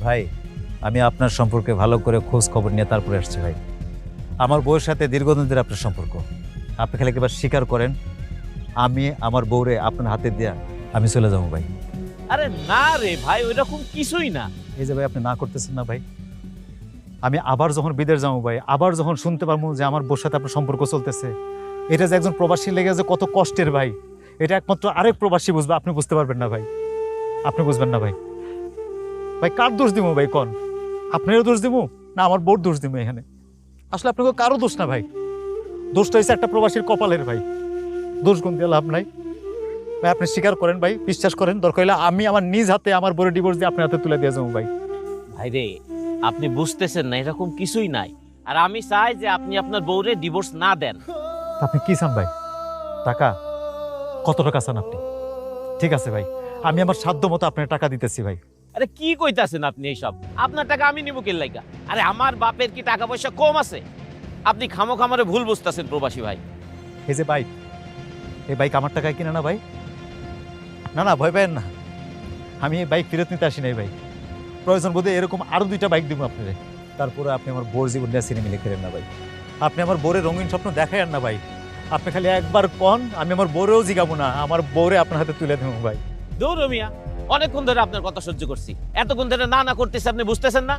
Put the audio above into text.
ভাই আমি আপনার সম্পর্কে ভালো করে খোঁজ খবর নিয়ে তারপরে আসছি ভাই। আমার বউয়ের সাথে দীর্ঘদিন ধরে আপনার সম্পর্ক। আপনি খালি একবার স্বীকার করেন আমি আমার বউরে আপনার হাতে দিয়া আমি চলে যাবো ভাই। আরে না রে ভাই, ওইরকম কিছুই না। এই যে ভাই আপনি না করতেছেন না ভাই, আমি আবার যখন বিদেশ যাবো ভাই, আবার যখন শুনতে পারবো যে আমার বউর সাথে আপনার সম্পর্ক চলতেছে, এটা যে একজন প্রবাসী লেগে যে কত কষ্টের ভাই, এটা একমাত্র আরেক প্রবাসী বুঝবে, আপনি বুঝতে পারবেন না ভাই, আপনি বুঝবেন না ভাই। ভাই কার দোষ দিব ভাই কন? আপনারও দোষ দিব না আমার বউর দোষ দিব? এখানে আসলে আপনাকে কারো দোষ না ভাই, দোষটা হচ্ছে একটা প্রবাসীর কপালের ভাই, দোষ গুণ দিয়ে লাভ নাই ভাই। আপনি স্বীকার করেন ভাই, বিশ্বাস করেন, দরকার হলে আমি আমার নিজ হাতে আমার বউর ডিভোর্স দিয়ে আপনার হাতে তুলে দিয়ে যাবো ভাই। ভাই রে, আপনি বুঝতেছেন না, এরকম কিছুই নাই। আর আমি চাই যে আপনি আপনার বউরে ডিভোর্স না দেন। আপনি কি চান ভাই? টাকা? কত টাকা চান আপনি? ঠিক আছে ভাই, আমি আমার সাধ্য মতো আপনার টাকা দিতেছি ভাই। আরে কি কইতাছেন আপনি এইসব? আপনার টাকা আমি নিব কেন লাইগা? আরে আমার বাপের কি টাকা পয়সা কম আছে? আপনি খামোখামারে ভুল বুঝতেছেন প্রবাসী ভাই। এই যে বাইক, এই বাইক আমার টাকায় কিনে না ভাই? না না ভয় পাবেন না, আমি এই বাইক ফেরত নিতে আসি নাই ভাই। প্রয়োজন বোধে এরকম আরো 2টা বাইক দিব আপনারে, তারপরে আপনি আমার বোর জীবন নিয়ে সিনেমা লিখে না ভাই। আপনি আমার বোরের রঙিন স্বপ্ন দেখাই না ভাই। আপনি খালি একবার কন, আমি আমার বোরেও জিগাবো না, আমার বোরে আপনার হাতে তুলে দেবো ভাই। দৌড় মিয়া, অনেকক্ষণ ধরে আপনার কথা সহ্য করছি, এতক্ষণ ধরে না না করতেছে, আপনি বুঝতেছেন না?